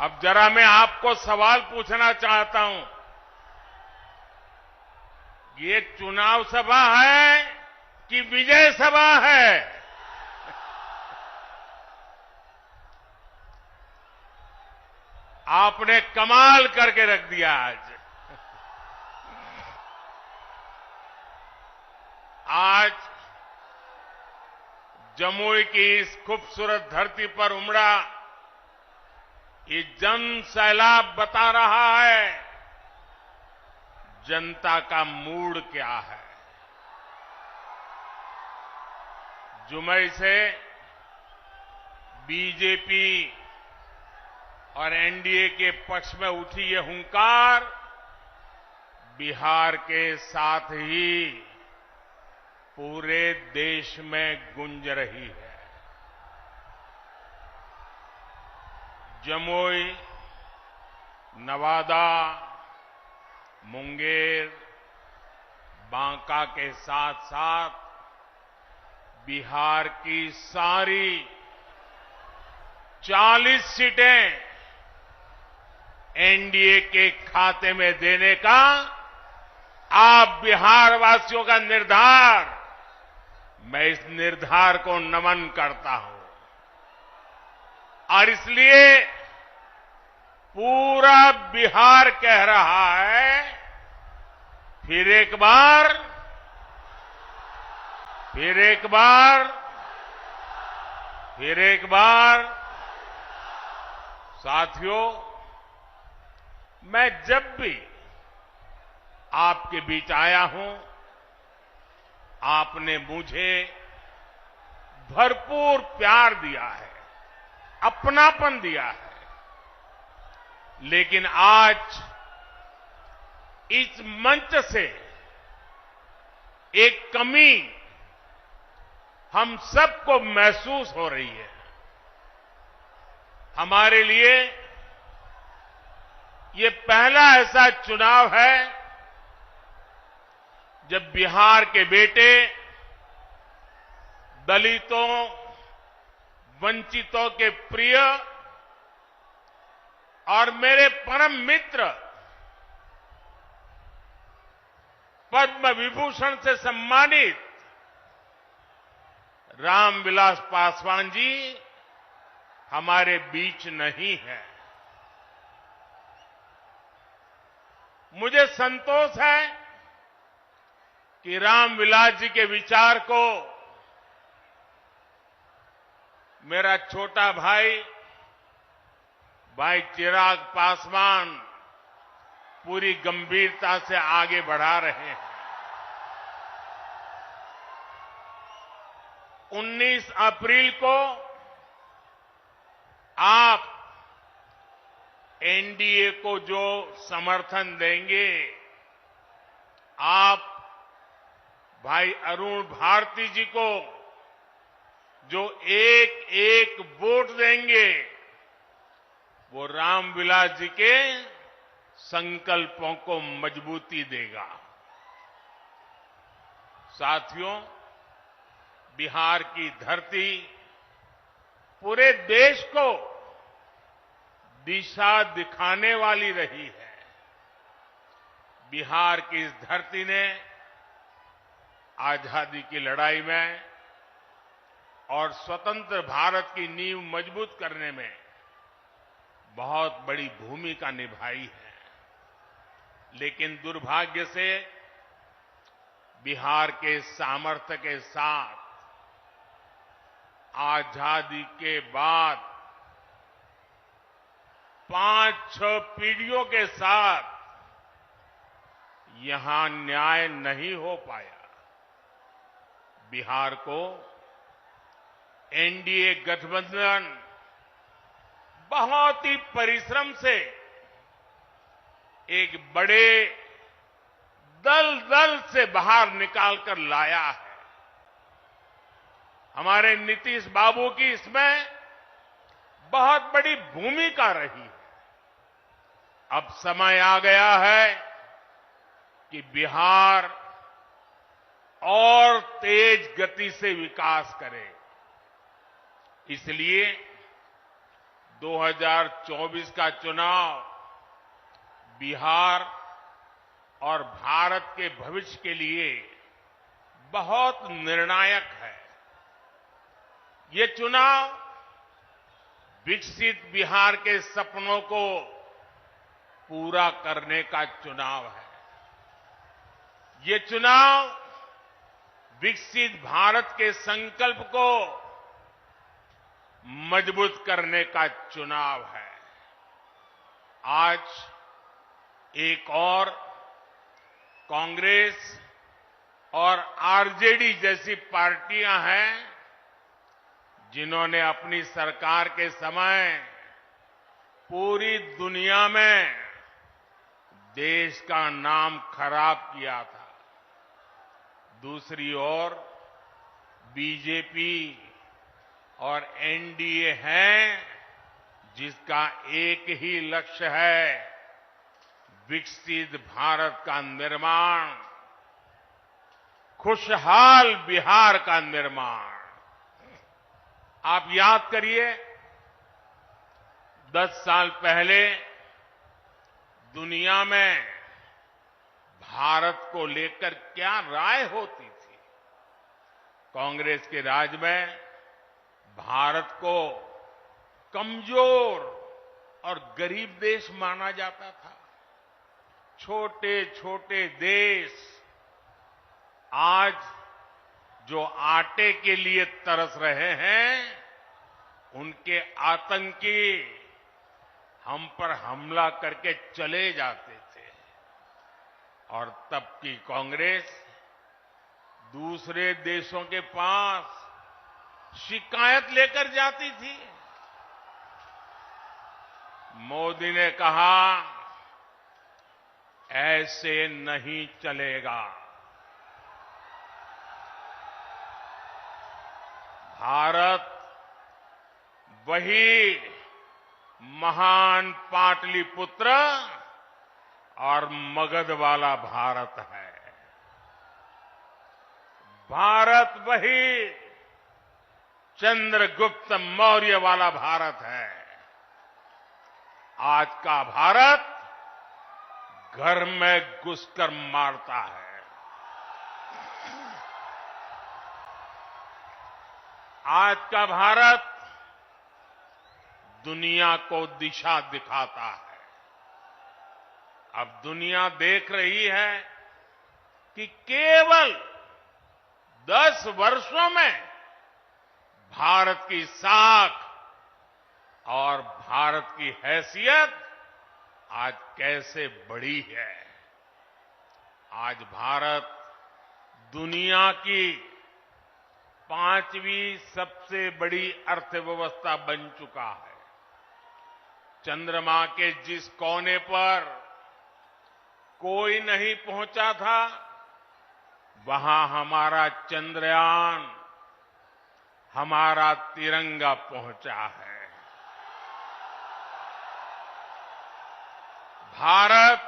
अब जरा मैं आपको सवाल पूछना चाहता हूं। ये चुनाव सभा है कि विजय सभा है? आपने कमाल करके रख दिया आज। आज जमुई की इस खूबसूरत धरती पर उमड़ा ये जन सैलाब बता रहा है जनता का मूड क्या है। जुमई से बीजेपी और एनडीए के पक्ष में उठी ये हुंकार बिहार के साथ ही पूरे देश में गूंज रही है। जमुई, नवादा, मुंगेर, बांका के साथ साथ बिहार की सारी 40 सीटें एनडीए के खाते में देने का आप बिहार वासियों का निर्धार, मैं इस निर्धार को नमन करता हूं। और इसलिए पूरा बिहार कह रहा है, फिर एक बार, फिर एक बार, फिर एक बार। साथियों, मैं जब भी आपके बीच आया हूं, आपने मुझे भरपूर प्यार दिया है, अपनापन दिया है। लेकिन आज इस मंच से एक कमी हम सबको महसूस हो रही है। हमारे लिए ये पहला ऐसा चुनाव है जब बिहार के बेटे दलितों, वंचितों के प्रिय और मेरे परम मित्र पद्म विभूषण से सम्मानित रामविलास पासवान जी हमारे बीच नहीं है। मुझे संतोष है कि रामविलास जी के विचार को मेरा छोटा भाई चिराग पासवान पूरी गंभीरता से आगे बढ़ा रहे हैं। 19 अप्रैल को आप एनडीए को जो समर्थन देंगे, आप भाई अरुण भारती जी को जो एक एक वोट देंगे, वो रामविलास जी के संकल्पों को मजबूती देगा। साथियों, बिहार की धरती पूरे देश को दिशा दिखाने वाली रही है। बिहार की इस धरती ने आजादी की लड़ाई में और स्वतंत्र भारत की नींव मजबूत करने में बहुत बड़ी भूमिका निभाई है। लेकिन दुर्भाग्य से बिहार के सामर्थ्य के साथ आजादी के बाद 5-6 पीढ़ियों के साथ यहां न्याय नहीं हो पाया। बिहार को एनडीए गठबंधन बहुत ही परिश्रम से एक बड़े दल से बाहर निकालकर लाया है। हमारे नीतीश बाबू की इसमें बहुत बड़ी भूमिका रही है। अब समय आ गया है कि बिहार और तेज गति से विकास करे। इसलिए 2024 का चुनाव बिहार और भारत के भविष्य के लिए बहुत निर्णायक है। ये चुनाव विकसित बिहार के सपनों को पूरा करने का चुनाव है। ये चुनाव विकसित भारत के संकल्प को मजबूत करने का चुनाव है। आज एक और कांग्रेस और आरजेडी जैसी पार्टियां हैं जिन्होंने अपनी सरकार के समय पूरी दुनिया में देश का नाम खराब किया था। दूसरी ओर बीजेपी और एनडीए है जिसका एक ही लक्ष्य है, विकसित भारत का निर्माण, खुशहाल बिहार का निर्माण। आप याद करिए 10 साल पहले दुनिया में भारत को लेकर क्या राय होती थी। कांग्रेस के राज में भारत को कमजोर और गरीब देश माना जाता था। छोटे छोटे देश आज जो आटे के लिए तरस रहे हैं, उनके आतंकी हम पर हमला करके चले जाते थे और तब की कांग्रेस दूसरे देशों के पास शिकायत लेकर जाती थी। मोदी ने कहा, ऐसे नहीं चलेगा। भारत वही महान पाटलिपुत्र और मगध वाला भारत है। भारत वही चंद्रगुप्त मौर्य वाला भारत है। आज का भारत घर में घुसकर मारता है। आज का भारत दुनिया को दिशा दिखाता है। अब दुनिया देख रही है कि केवल 10 वर्षों में भारत की साख और भारत की हैसियत आज कैसे बढ़ी है। आज भारत दुनिया की 5वीं सबसे बड़ी अर्थव्यवस्था बन चुका है। चंद्रमा के जिस कोने पर कोई नहीं पहुंचा था, वहां हमारा चंद्रयान, हमारा तिरंगा पहुंचा है। भारत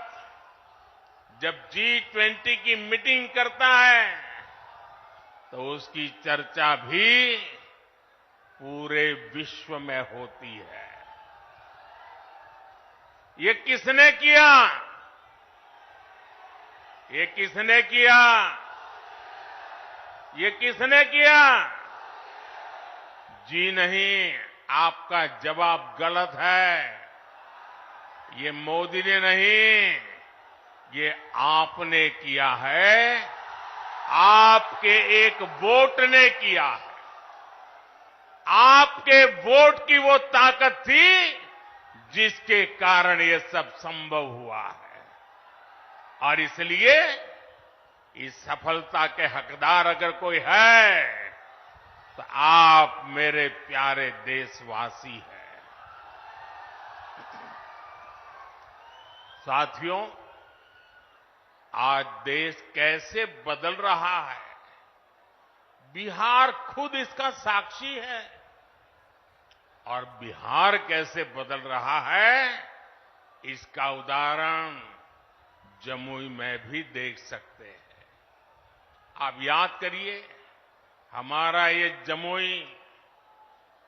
जब G20 की मीटिंग करता है तो उसकी चर्चा भी पूरे विश्व में होती है। ये किसने किया? ये किसने किया? ये किसने किया? जी नहीं, आपका जवाब गलत है। ये मोदी ने नहीं, ये आपने किया है। आपके एक वोट ने किया है। आपके वोट की वो ताकत थी जिसके कारण ये सब संभव हुआ है। और इसलिए इस सफलता के हकदार अगर कोई है तो आप मेरे प्यारे देशवासी हैं। साथियों, आज देश कैसे बदल रहा है, बिहार खुद इसका साक्षी है। और बिहार कैसे बदल रहा है, इसका उदाहरण जमुई में भी देख सकते हैं। आप याद करिए, हमारा ये जमुई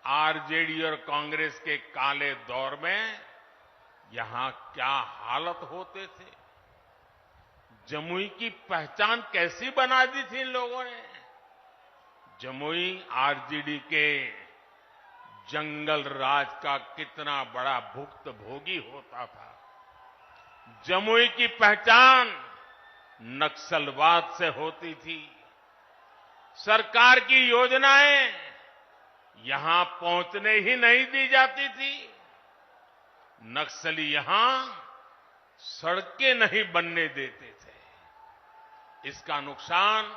आरजेडी और कांग्रेस के काले दौर में यहां क्या हालत होते थे। जमुई की पहचान कैसी बना दी थी इन लोगों ने। जमुई आरजेडी के जंगल राज का कितना बड़ा भुक्तभोगी होता था। जमुई की पहचान नक्सलवाद से होती थी। सरकार की योजनाएं यहां पहुंचने ही नहीं दी जाती थी। नक्सली यहां सड़कें नहीं बनने देते थे। इसका नुकसान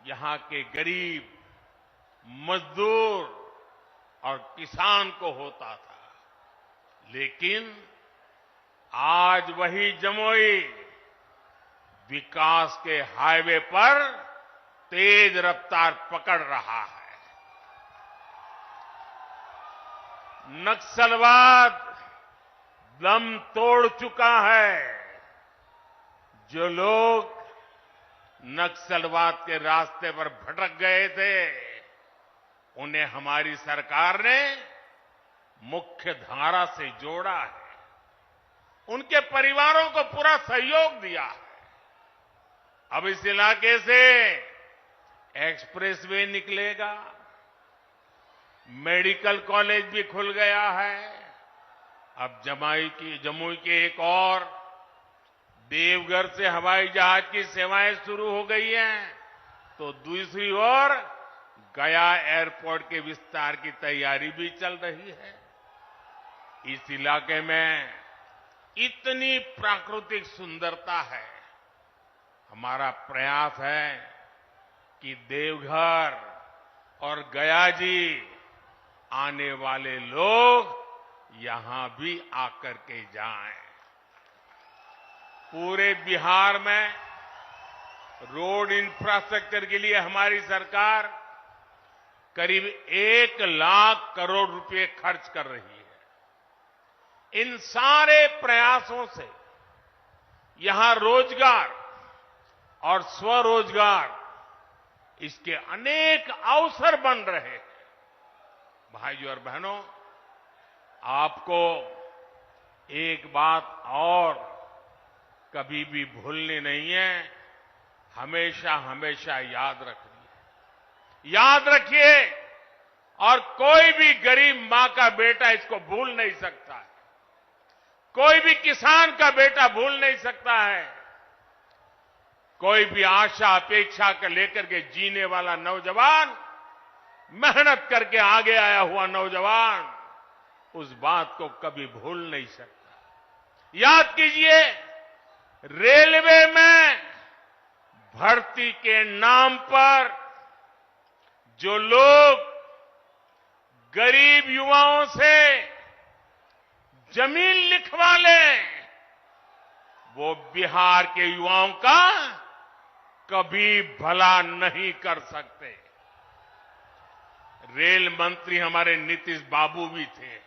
यहां के गरीब, मजदूर और किसान को होता था। लेकिन आज वही जमुई विकास के हाईवे पर तेज रफ्तार पकड़ रहा है। नक्सलवाद दम तोड़ चुका है। जो लोग नक्सलवाद के रास्ते पर भटक गए थे, उन्हें हमारी सरकार ने मुख्य धारा से जोड़ा है। उनके परिवारों को पूरा सहयोग दिया है। अब इस इलाके से एक्सप्रेसवे निकलेगा, मेडिकल कॉलेज भी खुल गया है। अब जमुई के एक और देवघर से हवाई जहाज की सेवाएं शुरू हो गई हैं, तो दूसरी ओर गया एयरपोर्ट के विस्तार की तैयारी भी चल रही है। इस इलाके में इतनी प्राकृतिक सुंदरता है। हमारा प्रयास है कि देवघर और गया जी आने वाले लोग यहां भी आकर के जाएं। पूरे बिहार में रोड इंफ्रास्ट्रक्चर के लिए हमारी सरकार करीब 1 लाख करोड़ रुपए खर्च कर रही है। इन सारे प्रयासों से यहां रोजगार और स्वरोजगार, इसके अनेक अवसर बन रहे हैं। भाइयों और बहनों, आपको एक बात और कभी भी भूलनी नहीं है, हमेशा हमेशा याद रखनी है। याद रखिए, और कोई भी गरीब मां का बेटा इसको भूल नहीं सकता है। कोई भी किसान का बेटा भूल नहीं सकता है। कोई भी आशा अपेक्षा के लेकर के जीने वाला नौजवान, मेहनत करके आगे आया हुआ नौजवान, उस बात को कभी भूल नहीं सकता। याद कीजिए, रेलवे में भर्ती के नाम पर जो लोग गरीब युवाओं से जमीन लिखवा लें, वो बिहार के युवाओं का कभी भला नहीं कर सकते। रेल मंत्री हमारे नीतीश बाबू भी थे।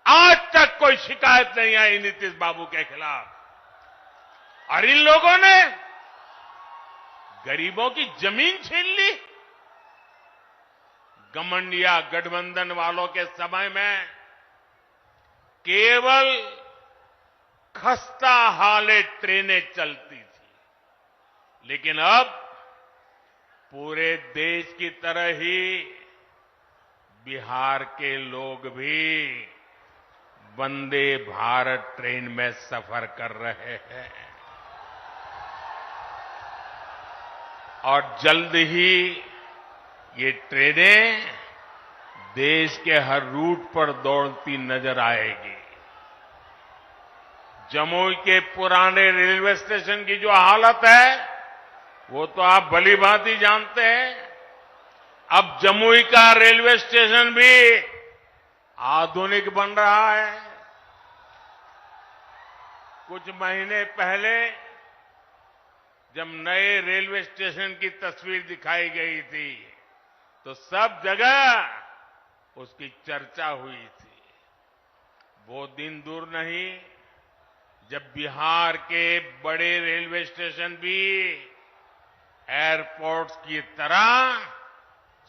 आज तक कोई शिकायत नहीं आई नीतीश बाबू के खिलाफ। और इन लोगों ने गरीबों की जमीन छीन ली। गठबंधन गठबंधन वालों के समय में केवल खस्ता हाले ट्रेनें चलती थी, लेकिन अब पूरे देश की तरह ही बिहार के लोग भी वंदे भारत ट्रेन में सफर कर रहे हैं। और जल्द ही ये ट्रेनें देश के हर रूट पर दौड़ती नजर आएगी। जमुई के पुराने रेलवे स्टेशन की जो हालत है, वो तो आप भली भांति जानते हैं। अब जमुई का रेलवे स्टेशन भी आधुनिक बन रहा है। कुछ महीने पहले जब नए रेलवे स्टेशन की तस्वीर दिखाई गई थी, तो सब जगह उसकी चर्चा हुई थी। वो दिन दूर नहीं जब बिहार के बड़े रेलवे स्टेशन भी एयरपोर्ट्स की तरह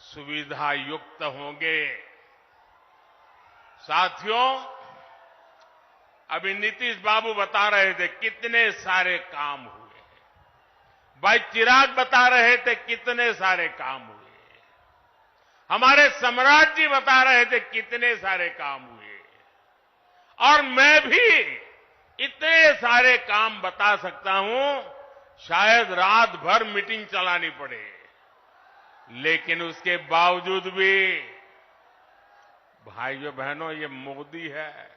सुविधा युक्त होंगे। साथियों, अभी नीतीश बाबू बता रहे थे कितने सारे काम हुए हैं। भाई चिराग बता रहे थे कितने सारे काम हुए। हमारे सम्राट जी बता रहे थे कितने सारे काम हुए। और मैं भी इतने सारे काम बता सकता हूं, शायद रात भर मीटिंग चलानी पड़े। लेकिन उसके बावजूद भी भाइयों बहनों, ये मोदी है।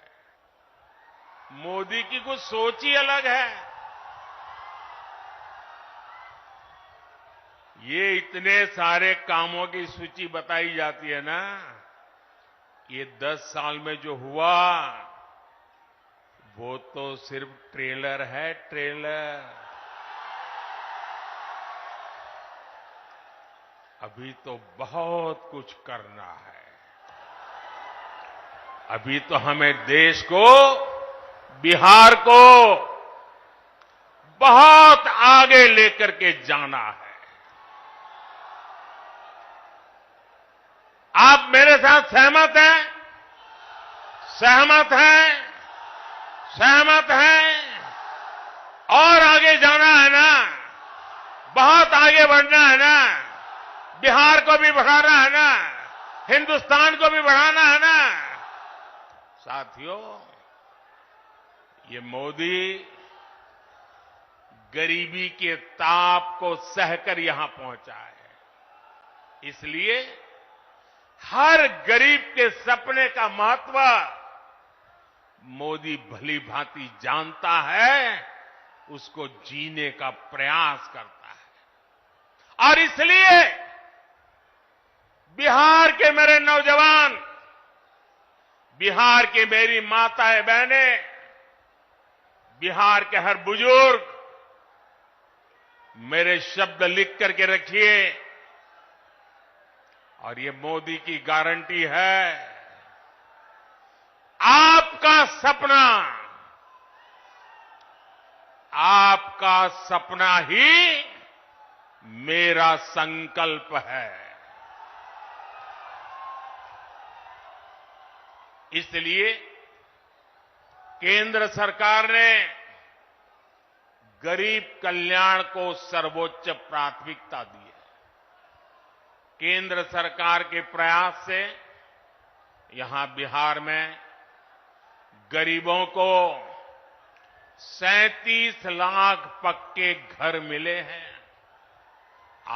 मोदी की कुछ सोच ही अलग है। ये इतने सारे कामों की सूची बताई जाती है ना, ये 10 साल में जो हुआ वो तो सिर्फ ट्रेलर है, ट्रेलर। अभी तो बहुत कुछ करना है। अभी तो हमें देश को, बिहार को बहुत आगे लेकर के जाना है। आप मेरे साथ सहमत हैं? सहमत हैं? सहमत हैं? और आगे जाना है ना? बहुत आगे बढ़ना है ना? बिहार को भी बढ़ाना है ना? हिंदुस्तान को भी बढ़ाना है ना? साथियों, ये मोदी गरीबी के ताप को सहकर यहां पहुंचा है। इसलिए हर गरीब के सपने का महत्व मोदी भली भांति जानता है, उसको जीने का प्रयास करता है। और इसलिए बिहार के मेरे नौजवान, बिहार की मेरी माताएं बहनें, बिहार के हर बुजुर्ग, मेरे शब्द लिख करके रखिए। और ये मोदी की गारंटी है, आपका सपना ही मेरा संकल्प है। इसलिए केंद्र सरकार ने गरीब कल्याण को सर्वोच्च प्राथमिकता दी है। केंद्र सरकार के प्रयास से यहां बिहार में गरीबों को 37 लाख पक्के घर मिले हैं।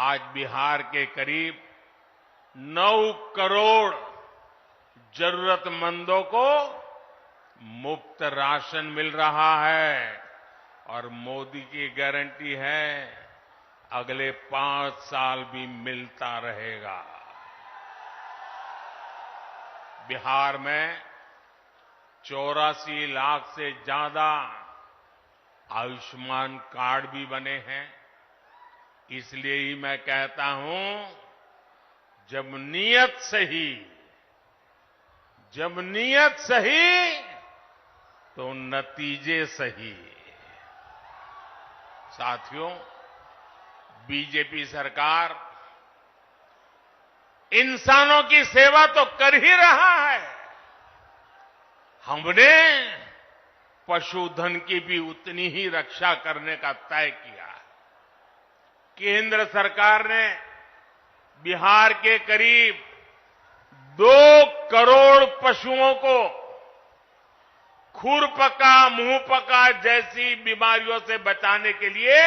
आज बिहार के करीब 9 करोड़ जरूरतमंदों को मुफ्त राशन मिल रहा है। और मोदी की गारंटी है, अगले 5 साल भी मिलता रहेगा। बिहार में 84 लाख से ज्यादा आयुष्मान कार्ड भी बने हैं। इसलिए ही मैं कहता हूं, जब नीयत सही तो नतीजे सही। साथियों, बीजेपी सरकार इंसानों की सेवा तो कर ही रहा है। हमने पशुधन की भी उतनी ही रक्षा करने का तय किया है। केंद्र सरकार ने बिहार के करीब 2 करोड़ पशुओं को खुरपका, मुंहपका जैसी बीमारियों से बचाने के लिए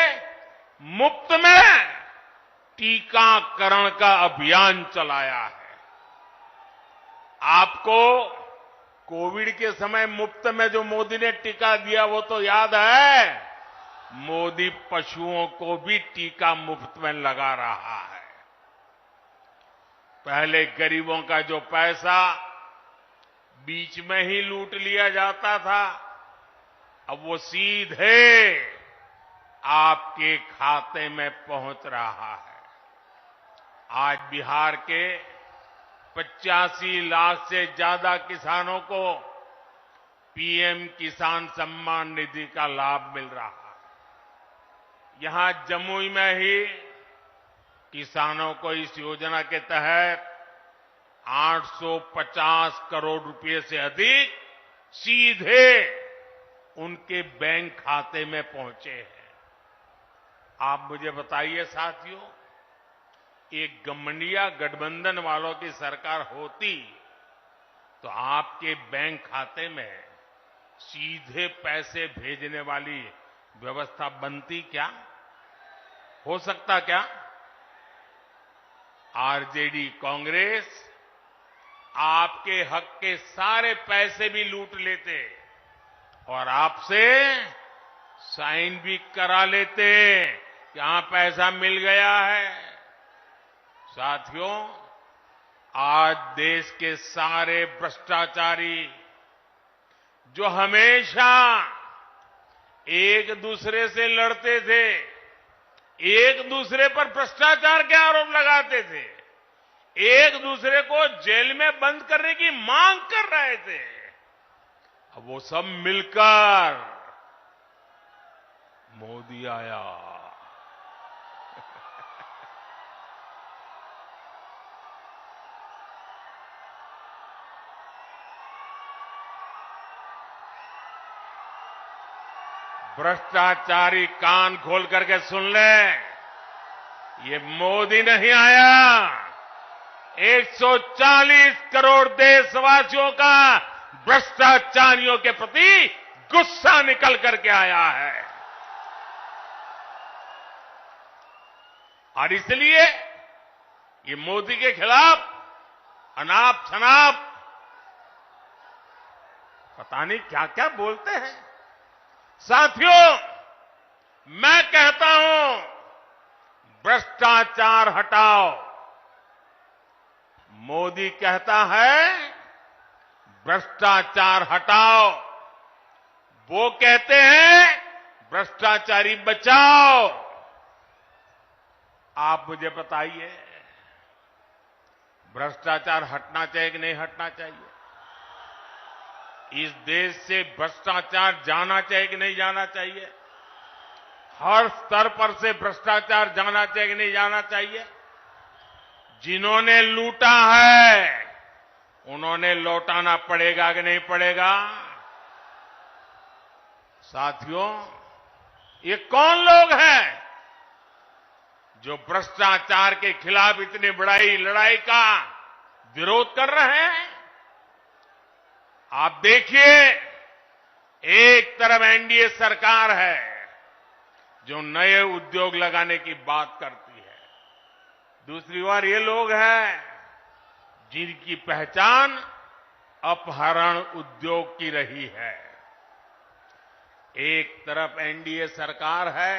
मुफ्त में टीकाकरण का अभियान चलाया है। आपको कोविड के समय मुफ्त में जो मोदी ने टीका दिया वो तो याद है। मोदी पशुओं को भी टीका मुफ्त में लगा रहा है। पहले गरीबों का जो पैसा बीच में ही लूट लिया जाता था, अब वो सीधे आपके खाते में पहुंच रहा है। आज बिहार के 85 लाख से ज्यादा किसानों को पीएम किसान सम्मान निधि का लाभ मिल रहा है। यहां जमुई में ही किसानों को इस योजना के तहत 850 करोड़ रुपए से अधिक सीधे उनके बैंक खाते में पहुंचे हैं। आप मुझे बताइए साथियों, एक गठबंधन गठबंधन वालों की सरकार होती तो आपके बैंक खाते में सीधे पैसे भेजने वाली व्यवस्था बनती क्या? हो सकता क्या? आरजेडी कांग्रेस आपके हक के सारे पैसे भी लूट लेते और आपसे साइन भी करा लेते कि हां पैसा मिल गया है। साथियों, आज देश के सारे भ्रष्टाचारी जो हमेशा एक दूसरे से लड़ते थे, एक दूसरे पर भ्रष्टाचार के आरोप लगाते थे, एक दूसरे को जेल में बंद करने की मांग कर रहे थे, अब वो सब मिलकर मोदी आया। भ्रष्टाचारी कान खोल करके सुन ले, ये मोदी नहीं आया, 140 करोड़ देशवासियों का भ्रष्टाचारियों के प्रति गुस्सा निकल करके आया है। और इसलिए ये मोदी के खिलाफ अनाप शनाप पता नहीं क्या क्या बोलते हैं। साथियों, मैं कहता हूं भ्रष्टाचार हटाओ। मोदी कहता है भ्रष्टाचार हटाओ, वो कहते हैं भ्रष्टाचारी बचाओ। आप मुझे बताइए, भ्रष्टाचार हटना चाहिए कि नहीं हटना चाहिए? इस देश से भ्रष्टाचार जाना चाहिए कि नहीं जाना चाहिए? हर स्तर पर से भ्रष्टाचार जाना चाहिए कि नहीं जाना चाहिए? जिन्होंने लूटा है उन्होंने लौटाना पड़ेगा कि नहीं पड़ेगा? साथियों, ये कौन लोग हैं जो भ्रष्टाचार के खिलाफ इतनी बड़ी लड़ाई का विरोध कर रहे हैं? आप देखिए, एक तरफ एनडीए सरकार है जो नए उद्योग लगाने की बात करती है, दूसरी ओर ये लोग हैं जिनकी पहचान अपहरण उद्योग की रही है। एक तरफ एनडीए सरकार है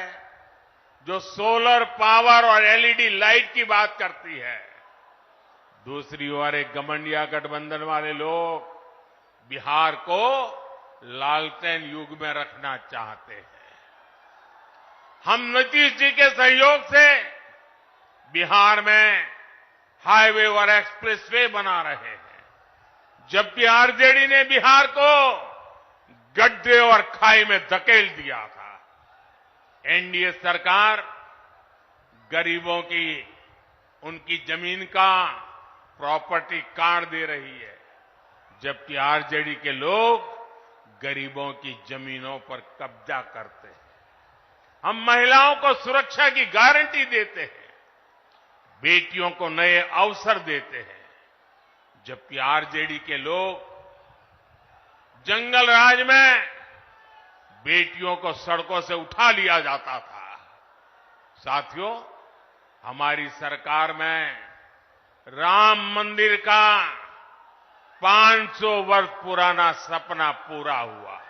जो सोलर पावर और एलईडी लाइट की बात करती है, दूसरी ओर एक गठबंधन गठबंधन वाले लोग बिहार को लालटेन युग में रखना चाहते हैं। हम नीतीश जी के सहयोग से बिहार में हाईवे और एक्सप्रेसवे बना रहे हैं, जबकि आरजेडी ने बिहार को गड्ढे और खाई में धकेल दिया था। एनडीए सरकार गरीबों की उनकी जमीन का प्रॉपर्टी कार्ड दे रही है, जबकि आरजेडी के लोग गरीबों की जमीनों पर कब्जा करते हैं। हम महिलाओं को सुरक्षा की गारंटी देते हैं, बेटियों को नए अवसर देते हैं, जबकि आरजेडी के लोग जंगल राज में बेटियों को सड़कों से उठा लिया जाता था। साथियों, हमारी सरकार में राम मंदिर का 500 वर्ष पुराना सपना पूरा हुआ।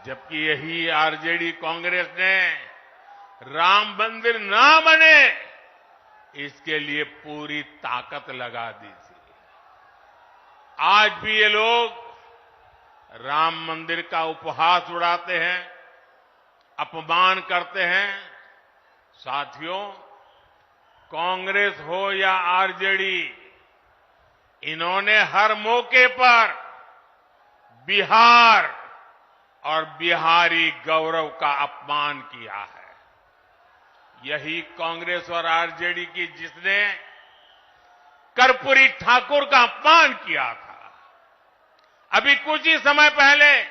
जबकि यही आरजेडी कांग्रेस ने राम मंदिर ना बने इसके लिए पूरी ताकत लगा दी थी। आज भी ये लोग राम मंदिर का उपहास उड़ाते हैं, अपमान करते हैं। साथियों, कांग्रेस हो या आरजेडी, इन्होंने हर मौके पर बिहार और बिहारी गौरव का अपमान किया है। यही कांग्रेस और आरजेडी की जिसने कर्पूरी ठाकुर का अपमान किया था। अभी कुछ ही समय पहले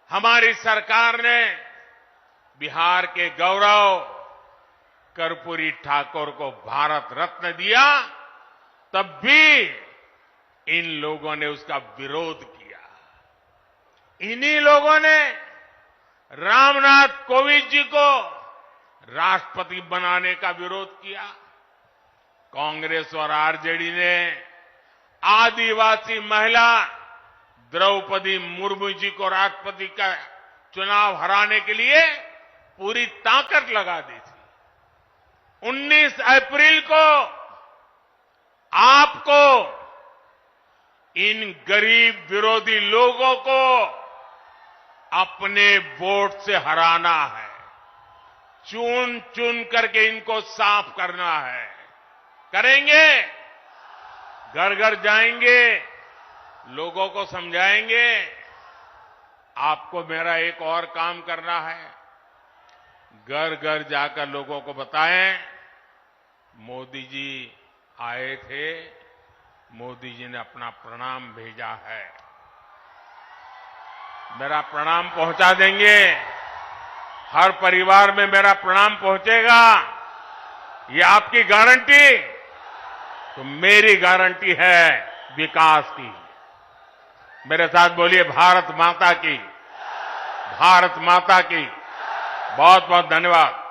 हमारी सरकार ने बिहार के गौरव कर्पूरी ठाकुर को भारत रत्न दिया, तब भी इन लोगों ने उसका विरोध किया। इन्हीं लोगों ने रामनाथ कोविंद जी को राष्ट्रपति बनाने का विरोध किया। कांग्रेस और आरजेडी ने आदिवासी महिला द्रौपदी मुर्मू जी को राष्ट्रपति का चुनाव हराने के लिए पूरी ताकत लगा दी थी। 19 अप्रैल को आपको इन गरीब विरोधी लोगों को अपने वोट से हराना है। चुन चुन करके इनको साफ करना है। करेंगे? घर घर जाएंगे, लोगों को समझाएंगे। आपको मेरा एक और काम करना है। घर घर जाकर लोगों को बताएं, मोदी जी आए थे, मोदी जी ने अपना प्रणाम भेजा है। मेरा प्रणाम पहुंचा देंगे। हर परिवार में मेरा प्रणाम पहुंचेगा। ये आपकी गारंटी? तो मेरी गारंटी है विकास की। मेरे साथ बोलिए, भारत माता की, भारत माता की। बहुत बहुत धन्यवाद।